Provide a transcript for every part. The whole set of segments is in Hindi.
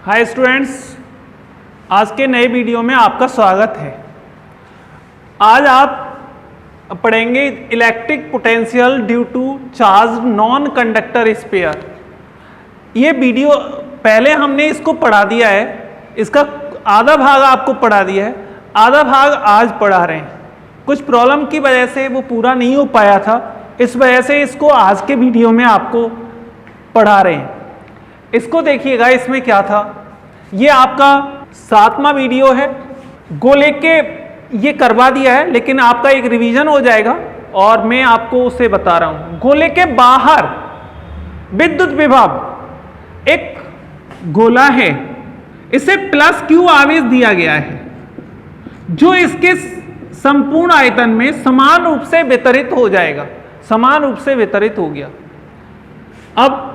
हाय स्टूडेंट्स, आज के नए वीडियो में आपका स्वागत है। आज आप पढ़ेंगे electric potential due to charge non conductor sphere. ये वीडियो पहले हमने इसको पढ़ा दिया है, इसका आधा भाग आपको पढ़ा दिया है, आधा भाग आज पढ़ा रहे हैं। कुछ प्रॉब्लम की वजह से वो पूरा नहीं हो पाया था, इस वजह से इसको आज के वीडियो में आपको पढ़ा रहे हैं। इसको देखिएगा, इसमें क्या था, ये आपका 7वां वीडियो है। गोले के ये करवा दिया है, लेकिन आपका एक रिवीजन हो जाएगा और मैं आपको उसे बता रहा हूं। गोले के बाहर विद्युत विभव एक गोला है, इसे प्लस क्यू आवेश दिया गया है, जो इसके संपूर्ण आयतन में समान रूप से वितरित हो जाएगा। समान रूप से वितरित हो गया। अब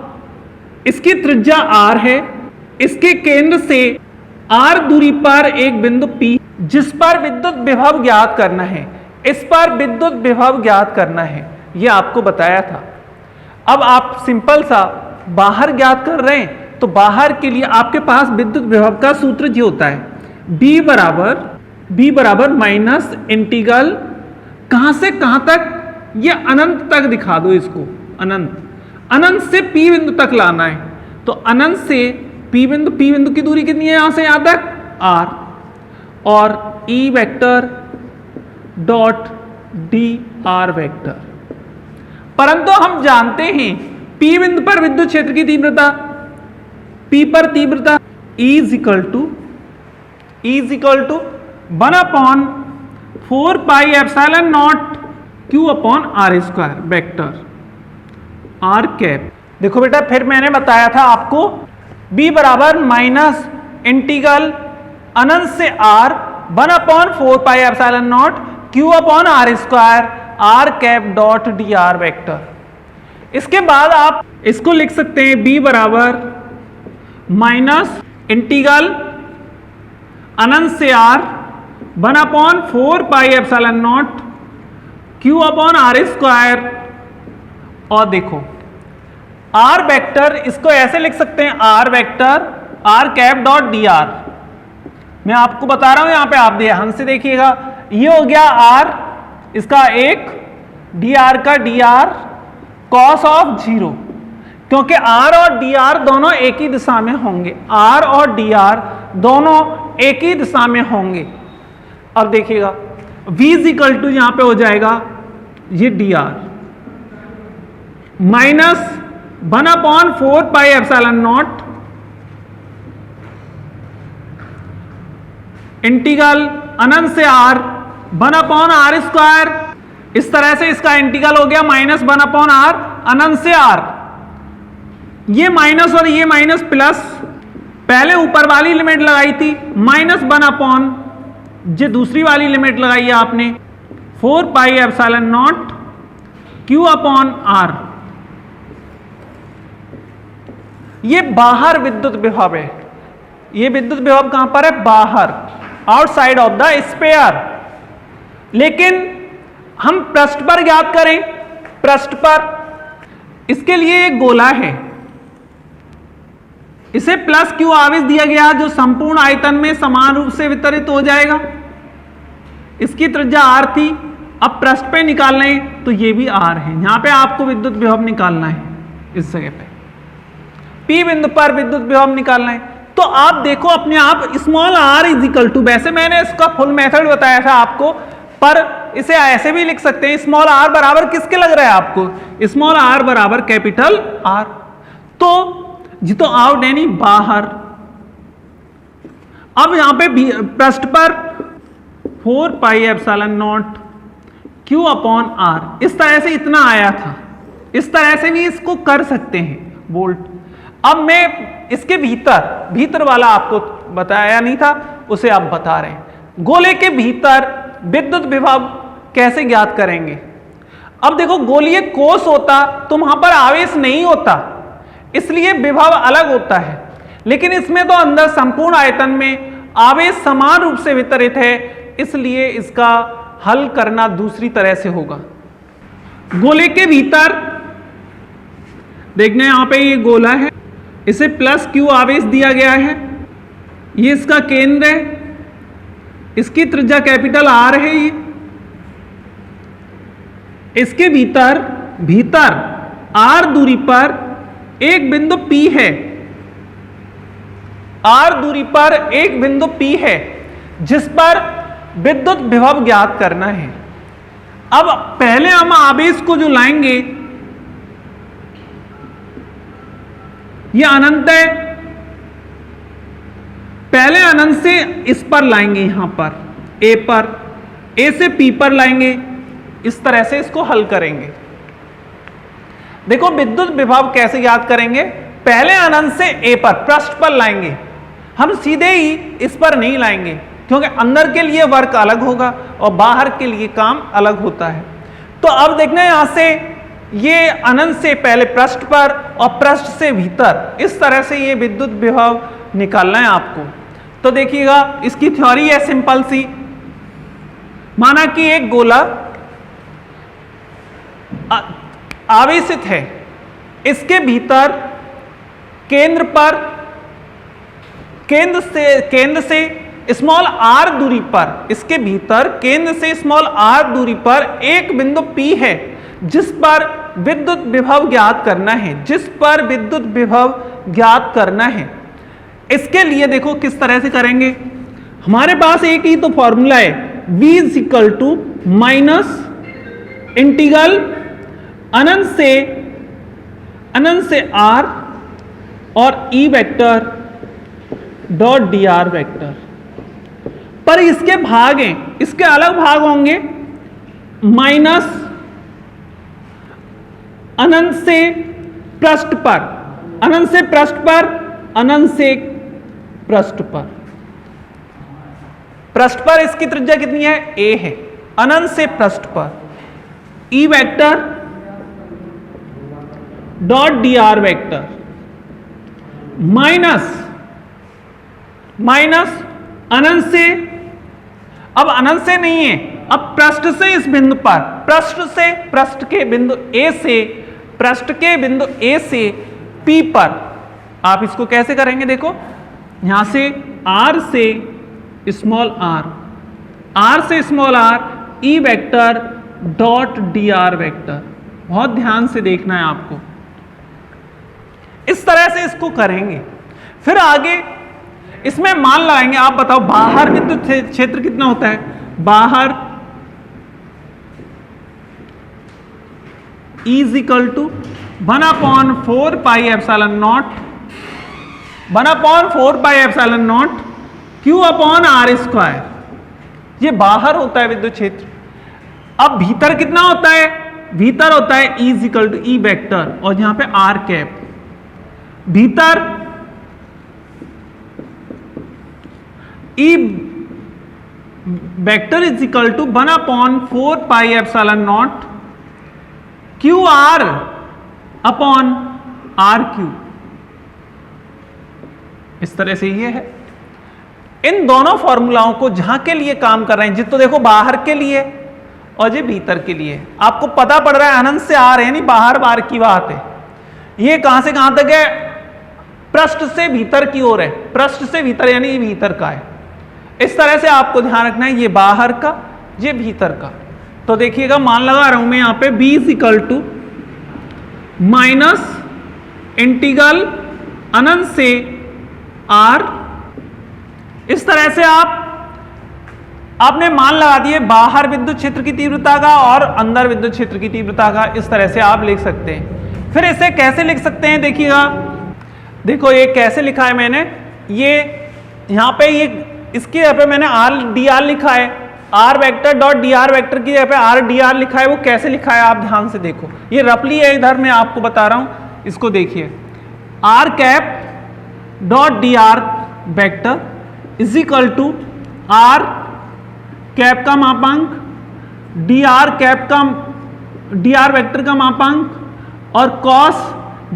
इसकी त्रिज्या r है, इसके केंद्र से r दूरी पर एक बिंदु P, जिस पर विद्युत विभव ज्ञात करना है, इस पर विद्युत विभव ज्ञात करना है, यह आपको बताया था। अब आप सिंपल सा बाहर ज्ञात कर रहे हैं, तो बाहर के लिए आपके पास विद्युत विभव का सूत्र जो होता है B बराबर माइनस इंटीग्रल कहां से कहां तक, ये अनंत तक दिखा दो इसको। अनंत से P बिंदु तक लाना है, तो अनंत से P बिंदु की दूरी कितनी है, यहां से यहां तक R, और E vector dot dr vector. परंतु हम जानते हैं P बिंदु पर विद्युत क्षेत्र की तीव्रता, P पर तीव्रता E is equal to 1/4 pi epsilon naught Q upon R square vector R cap. देखो बेटा, फिर मैंने बताया था आपको B बराबर माइनस इंटीग्रल अनंत से R 1/4 pi epsilon naught Q upon R square R cap dot dr vector. इसके बाद आप इसको लिख सकते हैं B बराबर माइनस इंटीग्रल अनंत से R 1/4 pi epsilon naught Q upon R square, और देखो R वेक्टर, इसको ऐसे लिख सकते हैं R vector R cap dot dr। मैं आपको बता रहा हूं, यहां पे आप ध्यान से देखिएगा, ये हो गया R, इसका एक dr का dr cos ऑफ 0, क्योंकि R और dr दोनों एक ही दिशा में होंगे, R और dr दोनों एक ही दिशा में होंगे। अब देखिएगा V इज इक्वल टू यहां पे हो जाएगा ये dr minus 1/4 pi epsilon naught integral अनंत से R 1/r स्क्वायर। इस तरह से इसका इंटीग्रल हो गया माइनस 1/r अनंत से R। ये माइनस और ये माइनस प्लस, पहले ऊपर वाली लिमिट लगाई थी माइनस 1/, जो दूसरी वाली लिमिट लगाई है आपने 4 पाई epsilon naught Q upon R। ये बाहर विद्युत विभव है, ये विद्युत विभव कहां पर है, बाहर, आउटसाइड ऑफ द स्फीयर। लेकिन हम पृष्ठ पर ज्ञात करें, पृष्ठ पर इसके लिए एक गोला है, इसे प्लस क्यू आवेश दिया गया, जो संपूर्ण आयतन में समान रूप से वितरित हो जाएगा। इसकी त्रिज्या R थी, अब पृष्ठ पे निकालना है तो ये भी R है। यहां पे आपको विद्युत विभव निकालना है, इस जगह पे P बिंदु पर विद्युत विभव निकालना है। तो आप देखो अपने आप small r is equal to, वैसे मैंने इसका फुल मेथड बताया था आपको, पर इसे ऐसे भी लिख सकते हैं, स्मॉल r बराबर किसके लग रहा है आपको, स्मॉल r बराबर कैपिटल R। तो जी तो आउट यानी बाहर। अब यहां पे पृष्ठ पर 4 पाई epsilon naught Q upon R, इस तरह से इतना आया था, इस तरह से भी इसको कर सकते हैं वोल्ट। अब मैं इसके भीतर वाला आपको बताया नहीं था, उसे आप बता रहे हैं। गोले के भीतर विद्युत विभव कैसे ज्ञात करेंगे। अब देखो, गोलीय कोश होता तो वहां पर आवेश नहीं होता, इसलिए विभव अलग होता है। लेकिन इसमें तो अंदर संपूर्ण आयतन में आवेश समान रूप से वितरित है, इसलिए इसका हल करना दूसरी तरह से होगा। गोले के भीतर देखना, यहां पे ये गोला है, इसे प्लस क्यू आवेश दिया गया है, ये इसका केंद्र है, इसकी त्रिज्या कैपिटल आर है। ये इसके भीतर आर दूरी पर एक बिंदु P है, आर दूरी पर एक बिंदु P है जिस पर विद्युत विभव ज्ञात करना है। अब पहले हम आवेश को जो लाएंगे, ये अनंत है, पहले अनंत से इस पर लाएंगे, यहां पर A पर, A से P पर लाएंगे, इस तरह से इसको हल करेंगे। देखो विद्युत विभव कैसे ज्ञात करेंगे, पहले अनंत से A पर पृष्ठ पर लाएंगे, हम सीधे ही इस पर नहीं लाएंगे क्योंकि अंदर के लिए वर्क अलग होगा और बाहर के लिए काम अलग होता है। तो अब देखना यहां से ये अनंत से पहले पृष्ठ पर और पृष्ठ से भीतर, इस तरह से ये विद्युत विभव निकालना है आपको। तो देखिएगा इसकी थ्योरी है सिंपल सी। माना कि एक गोला आवेशित है, इसके भीतर केंद्र से स्मॉल r दूरी पर, इसके भीतर केंद्र से स्मॉल r दूरी पर एक बिंदु P है जिस पर विद्युत विभव ज्ञात करना है, जिस पर विद्युत विभव ज्ञात करना है। इसके लिए देखो किस तरह से करेंगे, हमारे पास एक ही तो फॉर्मूला है, V = माइनस इंटीग्रल अनंत से r और E vector dot dr vector. पर इसके भाग हैं, इसके अलग भाग होंगे, माइनस अनंत से पृष्ठ पर, अनंत से पृष्ठ पर, अनंत से पृष्ठ पर। पृष्ठ पर इसकी त्रिज्या कितनी है, a है, अनंत से पृष्ठ पर E vector dot dr vector minus अनंत से, अब अनंत से नहीं है, अब पृष्ठ से इस बिंदु पर, पृष्ठ के बिंदु A से P पर। आप इसको कैसे करेंगे, देखो यहां से R से small r E vector dot dr vector. बहुत ध्यान से देखना है आपको, इस तरह से इसको करेंगे। फिर आगे इसमें मान लगाएंगे, आप बताओ बाहर विद्युत क्षेत्र कितना होता है, बाहर E = 1/4 pi epsilon not Q/r²। ये बाहर होता है विद्युत क्षेत्र। अब भीतर कितना होता है, भीतर होता है E = E वेक्टर और यहां पे r कैप। भीतर E vector = 1/4 pi epsilon not QR/r³। इस तरह से ये है। इन दोनों फॉर्मूलाओं को जहां के लिए काम कर रहे हैं, जितो देखो बाहर के लिए और ये भीतर के लिए, आपको पता पड़ रहा है अनंत से आ रहे हैं, नहीं बाहर की बात है। ये कहां से कहां तक है, पृष्ठ से भीतर की ओर है, पृष्ठ से भीतर यानी ये भीतर का है। इस तरह से आपको ध्यान रखना है, ये बाहर का, ये भीतर का। तो देखिएगा मान लगा रहा हूं मैं यहां पे V = माइनस इंटीग्रल अनंत से R। इस तरह से आपने मान लगा दिए बाहर विद्युत क्षेत्र की तीव्रता का और अंदर विद्युत क्षेत्र की तीव्रता का। इस तरह से आप लिख सकते हैं। फिर इसे कैसे लिख सकते हैं, देखिएगा, देखो ये कैसे लिखा है मैंने, ये यहां पे ये इसके यहाँ पे मैंने dr लिखा है, r vector dot dr vector की यहाँ पे r/dr लिखा है। वो कैसे लिखा है आप ध्यान से देखो, ये रफली है, इधर मैं आपको बता रहा हूं, इसको देखिए। r cap dot dr vector = r cap का मापांक, dr वेक्टर का मापांक और cos,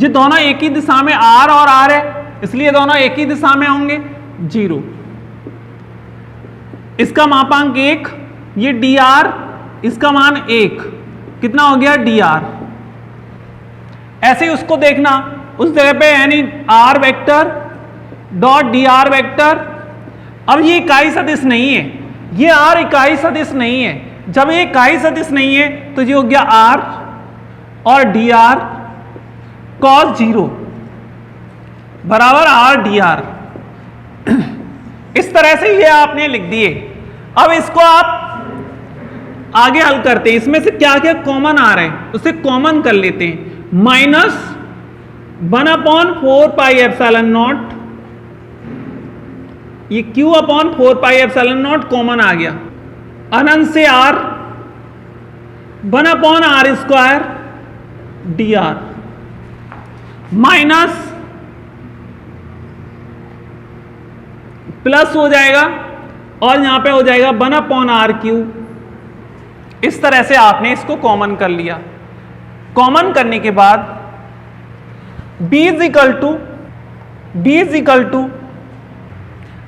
ये दोनों एक ही दिशा में r और r है, इसलिए दोनों एक ही दिशा में होंगे, 0। इसका मापांक 1, ये dr, इसका मान 1, कितना हो गया dr। ऐसे ही उसको देखना उस जगह पे, यानी r vector dot dr vector अब ये इकाई सदिश नहीं है, ये r इकाई सदिश नहीं है। जब ये इकाई सदिश नहीं है तो ये हो गया r और dr cos 0 बराबर r dr। इस तरह से ये आपने लिख दिए। अब इसको आप आगे हल करते हैं, इसमें से क्या क्या कॉमन आ रहे हैं उसे कॉमन कर लेते हैं। -1/4πε0, ये q/4πε0 कॉमन आ गया। अनंत से r 1/r² dr minus plus हो जाएगा और यहां पे हो जाएगा 1/r³। इस तरह से आपने इसको कॉमन कर लिया। कॉमन करने के बाद b इज इक्वल टू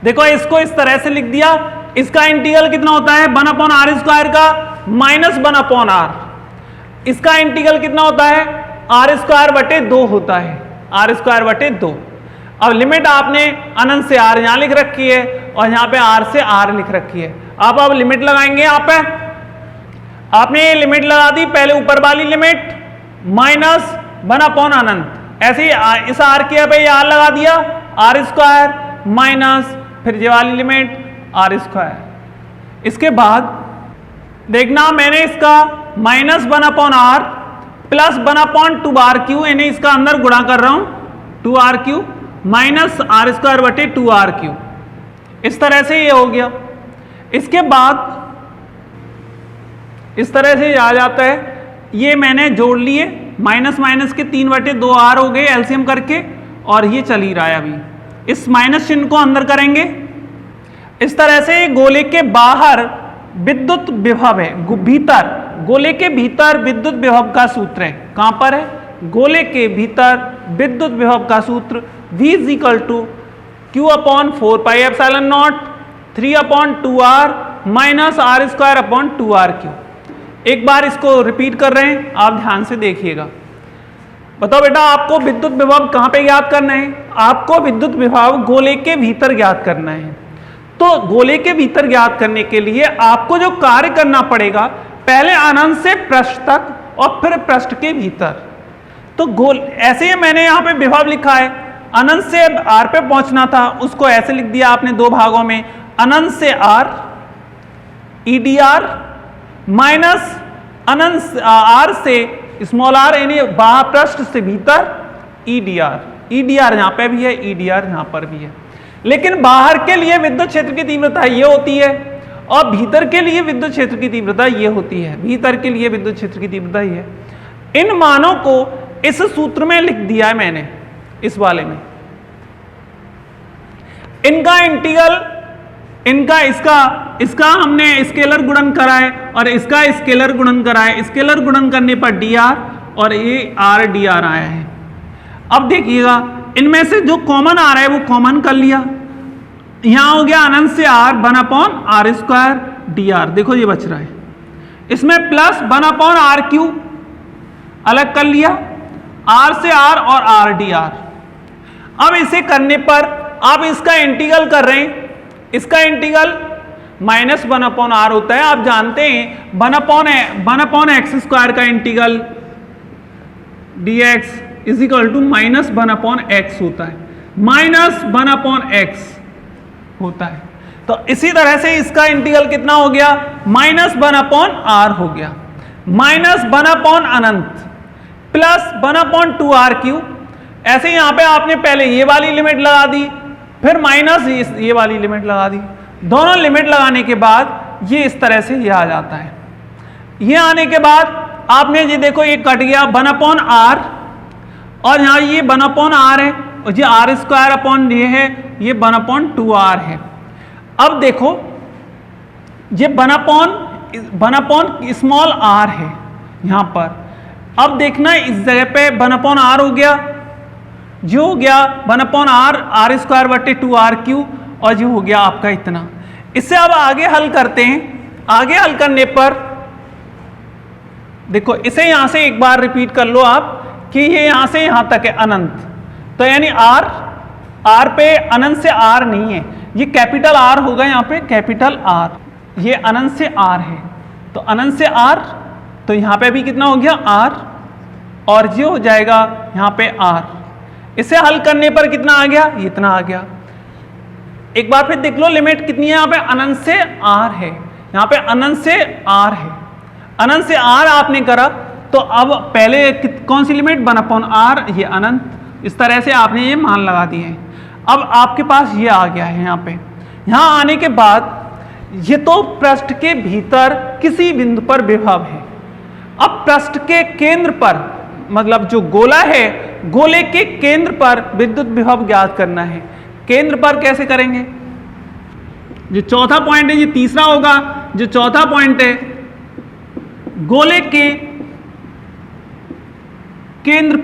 देखो इसको इस तरह से लिख दिया। इसका इंटीग्रल कितना होता है 1/r² का -1/r। इसका इंटीग्रल कितना होता है r²/2 होता है, r²/2। अब लिमिट आपने अनंत से r यहां लिख रखी है और यहां पे r से r लिख रखी है। अब लिमिट लगाएंगे। यहां पे आपने ये लिमिट लगा दी, पहले ऊपर वाली लिमिट -1 अनंत, ऐसे ही इस r के पे r लगा दिया r² माइनस फिर ये वाली लिमिट r²। इसके बाद देखना मैंने इसका -1/r प्लस 1/2r³ यानी इसका अंदर गुणा कर रहा हूं 2r³ माइनस r²/2r³। इस तरह से ये हो गया। इसके बाद इस तरह से आ जाता है, ये मैंने जोड़ लिए, माइनस माइनस के 3/2r हो गए एलसीएम करके, और ये चल ही रहा है। अभी इस माइनस चिन्ह को अंदर करेंगे। इस तरह से गोले के बाहर विद्युत विभव है, भीतर गोले के भीतर विद्युत विभव का सूत्र है। कहां पर है? गोले के भीतर विद्युत विभव का सूत्र V is equal to q/4πε0 3/2r minus r²/2r³। एक बार इसको रिपीट कर रहे हैं, आप ध्यान से देखिएगा। बताओ बेटा, आपको विद्युत विभव कहां पे ज्ञात करना है? आपको विद्युत विभव गोले के भीतर ज्ञात करना है। तो गोले के भीतर ज्ञात करने के लिए आपको जो कार्य करना पड़ेगा, पहले अनंत से पृष्ठ तक और फिर पृष्ठ के भीतर। तो गोल ऐसे ही मैंने यहां पे विभव लिखा है, अनंत से r पे पहुंचना था, उसको ऐसे लिख दिया आपने दो भागों में, अनंत से r EDR माइनस अनंत r से स्मॉल r यानी बाहर पृष्ठ से भीतर EDR। EDR यहां पे भी है, EDR यहां पर भी है। लेकिन बाहर के लिए विद्युत क्षेत्र की तीव्रता ये होती है और भीतर के लिए विद्युत क्षेत्र की तीव्रता ये होती है। भीतर के लिए विद्युत क्षेत्र की तीव्रता ये है। इन मानों को इस सूत्र में लिख दिया है मैंने, इस वाले में। इनका इंटीग्रल, इनका इसका हमने स्केलर गुणन करा है और इसका स्केलर गुणन करा है। स्केलर गुणन करने पर dr और ये r dr आया है। अब देखिएगा, इनमें से जो कॉमन आ रहा है वो कॉमन कर लिया। यहां हो गया अनंत से r 1/r² dr, देखो ये बच रहा है। इसमें प्लस 1/r³ अलग कर लिया, r से r और r dr। अब इसे करने पर आप इसका इंटीग्रल कर रहे हैं, इसका इंटीग्रल -1/r होता है। आप जानते हैं 1/x² का integral dx is equal to -1/x होता है, -1/x होता है। तो इसी तरह से इसका इंटीग्रल कितना हो गया? -1/r हो गया, -1 अनंत प्लस 1/2r³। ऐसे यहां पे आपने पहले ये वाली लिमिट लगा दी, फिर माइनस ये वाली लिमिट लगा दी। दोनों लिमिट लगाने के बाद ये इस तरह से ये आ जाता है। ये आने के बाद आपने ये देखो, ये कट गया 1/r और यहां ये 1/r है और ये r² ये है, ये 1/2r है। अब देखो ये 1/ स्मॉल r है यहां पर। अब देखना इस जगह पे 1/r हो गया, जो हो गया 1/r r²/2r³ और जो हो गया आपका इतना। इससे अब आगे हल करते हैं। आगे हल करने पर देखो, इसे यहां से एक बार रिपीट कर लो आप कि ये यहां से यहां तक है अनंत, तो यानी r पे अनंत से r नहीं है, ये कैपिटल आर होगा, यहाँ पे कैपिटल आर, ये अनंत से आर है, तो अनंत से आर, तो यहाँ पे भी कितना हो गया आर, और ये हो जाएगा यहाँ पे आर। इसे हल करने पर कितना आ गया, इतना आ गया। एक बार फिर देख लो लिमिट कितनी है, यहाँ पे अनंत से आर है, यहाँ पे अनंत से आर है, अनंत से आर आपने करा, तो अब पहले कौन सी लिमिट 1/r, ये अनंत, इस तरह से आपने ये मान लगा दिए हैं। अब आपके पास ये आ गया है यहाँ पे। यहाँ आने के बाद ये तो पृष्ठ के भीतर किसी बिंदु पर विभव है। अब पृष्ठ के केंद्र पर, मतलब जो गोला है, गोले के केंद्र पर विद्युत विभव ज्ञात करना है। केंद्र पर कैसे करेंगे, जो चौथा पॉइंट है ये तीसरा होगा। जो चौथा पॉइंट है, गोले के केंद्र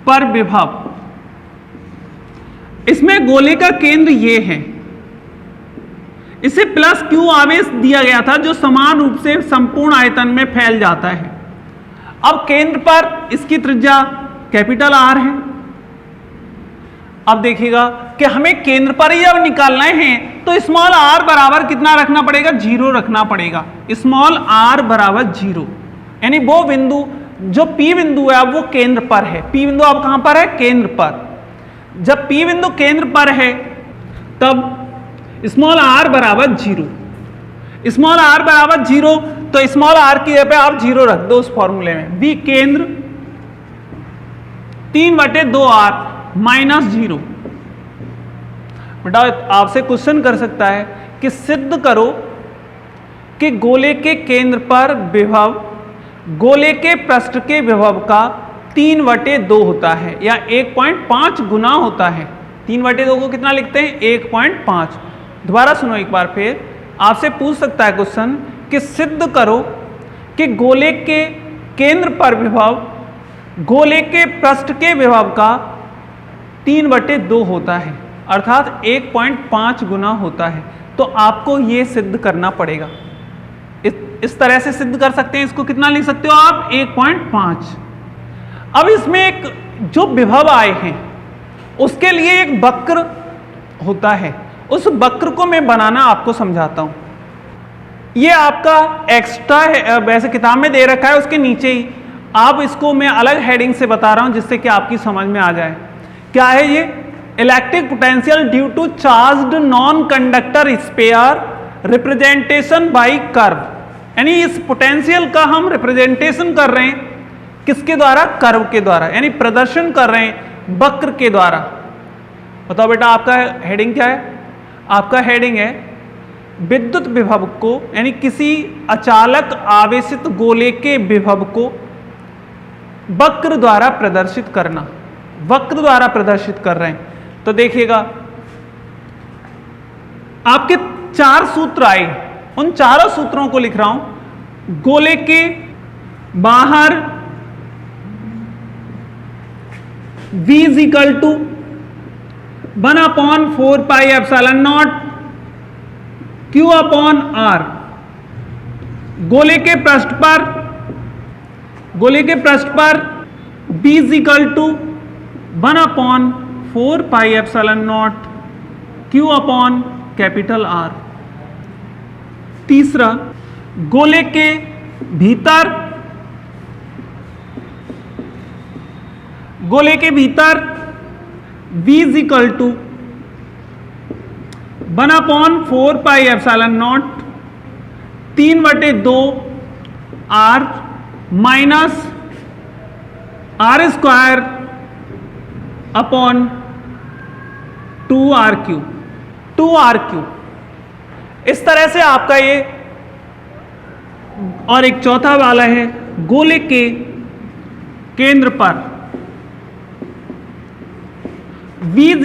पर विभव, इसमें गोले का केंद्र ये है, इसे प्लस क्यू आवेश दिया गया था जो समान रूप से संपूर्ण आयतन में फैल जाता है। अब केंद्र पर इसकी त्रिज्या कैपिटल आर है। अब देखिएगा कि हमें केंद्र पर ही अब निकालना है, तो स्मॉल आर बराबर कितना रखना पड़ेगा, 0 रखना पड़ेगा। स्मॉल आर बराबर 0, यानी वो बिंदु जो P बिंदु है अब वो केंद्र पर है। P बिंदु अब कहां पर है, केंद्र पर। जब P बिंदु केंद्र पर है तब स्मॉल r बराबर 0, स्मॉल r बराबर 0, तो स्मॉल r की जगह पे आप 0 रख दो उस फॉर्मूले में। V केंद्र 3/2r माइनस 0। बेटा आपसे क्वेश्चन कर सकता है कि सिद्ध करो कि गोले के केंद्र पर विभव गोले के पृष्ठ के विभव का 3/2 होता है, या 1.5 गुना होता है। 3/2 को कितना लिखते हैं, 1.5। दोबारा सुनो एक बार फिर, आपसे पूछ सकता है क्वेश्चन कि सिद्ध करो कि गोले के केंद्र पर विभव गोले के पृष्ठ के विभव का 3/2 होता है, अर्थात 1.5 गुना होता है। तो आपको ये सिद्ध करना पड़ेगा। इस तरह से सिद्ध कर सकते हैं। इसको कितना लिख सकते हो आप, 1.5। अब इसमें एक जो विभव आए हैं उसके लिए एक वक्र होता है, उस वक्र को मैं बनाना आपको समझाता हूं। ये आपका एक्स्ट्रा है, वैसे किताब में दे रखा है उसके नीचे ही, आप इसको मैं अलग हेडिंग से बता रहा हूं जिससे कि आपकी समझ में आ जाए। क्या है ये, electric potential due to charged non conductor sphere representation by curve. यानी इस पोटेंशियल का हम रिप्रेजेंटेशन कर रहे हैं किसके द्वारा, कर्व के द्वारा, यानी प्रदर्शन कर रहे हैं वक्र के द्वारा। बताओ बेटा आपका हेडिंग क्या है, आपका हेडिंग है विद्युत विभव को, यानी किसी अचालक आवेशित गोले के विभव को वक्र द्वारा प्रदर्शित करना, वक्र द्वारा प्रदर्शित कर रहे हैं। तो देखिएगा आपके 4 सूत्र आए, उन चारों सूत्रों को लिख रहा हूं। गोले के बाहर V = 1/4πε0 Q/r। गोले के पृष्ठ पर B = 1/4πε0 Q/R। तीसरा, गोले के भीतर V = 1/4πε0 3/2r minus r² upon 2r³। 2r³। इस तरह से आपका ये, और एक चौथा वाला है गोले के केंद्र पर V =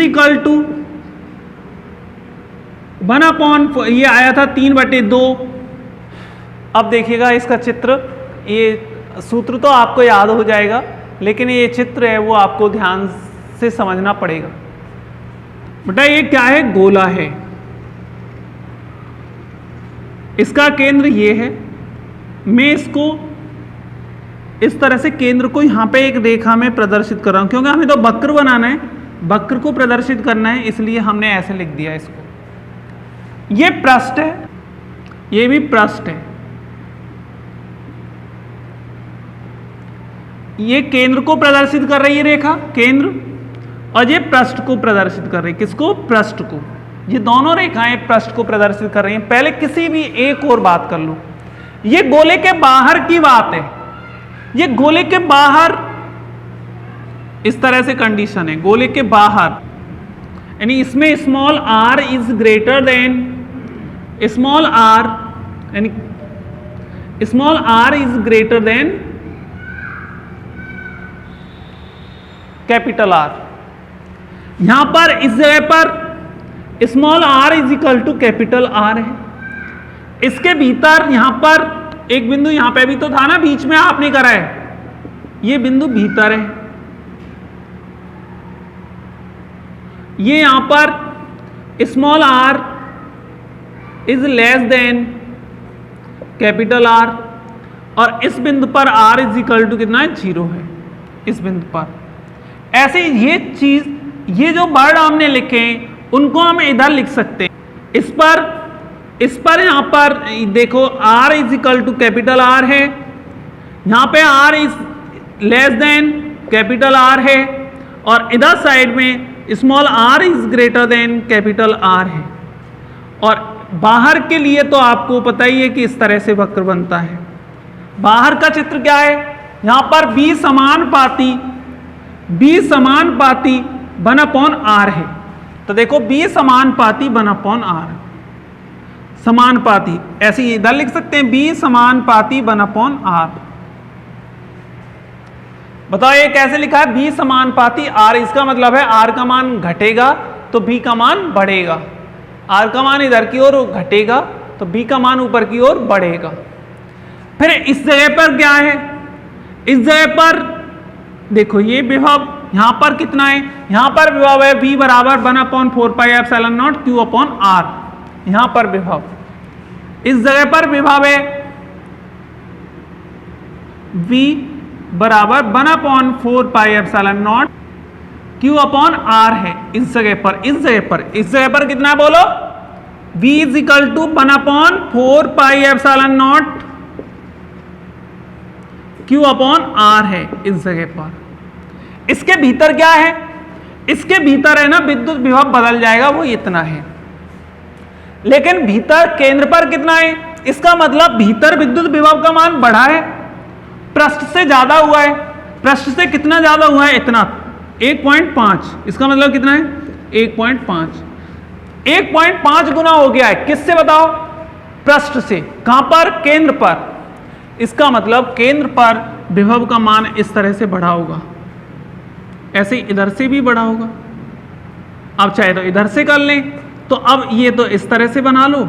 1/4, ये आया था 3/2। अब देखिएगा इसका चित्र, ये सूत्र तो आपको याद हो जाएगा, लेकिन ये चित्र है वो आपको ध्यान से समझना पड़ेगा। बेटा ये क्या है, गोला है, इसका केंद्र ये है। मैं इसको इस तरह से केंद्र को यहां पे एक रेखा में प्रदर्शित कर रहा हूं, क्योंकि हमें तो वक्र बनाना है। वक्र को प्रदर्शित करना है, इसलिए हमने ऐसे लिख दिया इसको। ये पृष्ठ है, ये भी पृष्ठ है, ये केंद्र को प्रदर्शित कर रही है रेखा, केंद्र, और ये पृष्ठ को प्रदर्शित कर रही है। किसको? पृष्ठ को। ये दोनों रेखाएं पृष्ठ को प्रदर्शित कर रही हैं। पहले किसी भी एक और बात कर लो, ये गोले के बाहर की बात है। ये गोले के बाहर इस तरह से कंडीशन है, गोले के बाहर, यानी इसमें small r is greater than small r, यानी small r is greater than capital R। यहां पर इस जगह पर small r is equal to capital R है। इसके भीतर यहां पर एक बिंदु, यहां पे भी तो था ना, बीच में आपने करा है, ये बिंदु भीतर है। ये यहां पर small r is less than capital R, और इस बिंदु पर r इज इक्वल टू कितना है? 0 है इस बिंदु पर। ऐसे ये चीज, ये जो वर्ड हमने लिखे हैं उनको हम इधर लिख सकते हैं। इस पर यहां पर देखो r is equal to capital R है, यहां पे r is less than capital R है, और इधर साइड में small r is greater than capital R है। और बाहर के लिए तो आपको पता ही है कि इस तरह से वक्र बनता है। बाहर का चित्र क्या है? यहां पर b समानुपाती 1/r है। तो देखो b समानुपाती 1/r, समानुपाती, ऐसे ही इधर लिख सकते हैं b समानुपाती 1/r। बताओ ये कैसे लिखा है? b समानुपाती r, इसका मतलब है r का मान घटेगा तो b का मान बढ़ेगा, r का मान इधर की ओर घटेगा तो b का मान ऊपर की ओर बढ़ेगा। फिर इस जगह पर क्या है? इस जगह पर देखो ये विभव यहां पर कितना है? यहां पर विभव है v बराबर 1/4πε0 q/r। यहां पर विभव, इस जगह पर विभव है v बराबर 1/4πε0 q/r है। इस जगह पर कितना है बोलो? v is equal to 1/4πε0 q/r है इस जगह पर। इसके भीतर क्या है? इसके भीतर है ना, विद्युत विभव बदल जाएगा, वो इतना है। लेकिन भीतर केंद्र पर कितना है? इसका मतलब भीतर विद्युत विभव का मान बढ़ा है, पृष्ठ से ज्यादा हुआ है। पृष्ठ से कितना ज्यादा हुआ है? इतना, 1.5। इसका मतलब कितना है? 1.5। 1.5 गुना हो गया है। किससे बताओ? पृष्ठ से। कहां पर? केंद्र पर। इसका मतलब केंद्र पर विभव का मान इस तरह से बढ़ा होगा, ऐसे इधर से भी बढ़ा होगा। अब चाहे तो इधर से कर लें, तो अब ये तो इस तरह से बना लो,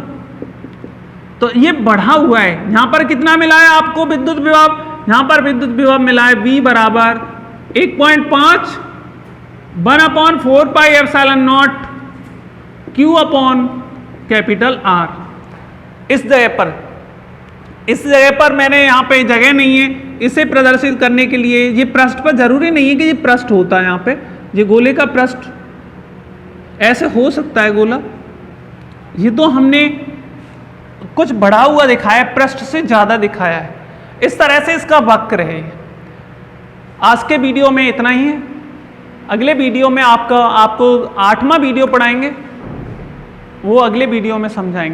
तो ये बढ़ा हुआ है। यहां पर कितना मिला है आपको विद्युत विभव? यहां पर विद्युत विभव मिला है v बराबर 1.5 1/4πε0 q/R। इस जगह पर मैंने यहाँ पे जगह नहीं है इसे प्रदर्शित करने के लिए। ये पृष्ठ पर जरूरी नहीं है कि ये पृष्ठ होता है, यहाँ पे ये गोले का पृष्ठ ऐसे हो सकता है गोला। ये तो हमने कुछ बढ़ा हुआ दिखाया, पृष्ठ से ज्यादा दिखाया है। इस तरह से इसका वक्र है। आज के वीडियो में इतना ही है। अगले वीडियो में आपको 8वां वीडियो पढ़ाएंगे, वो अगले वीडियो में समझाएंगे।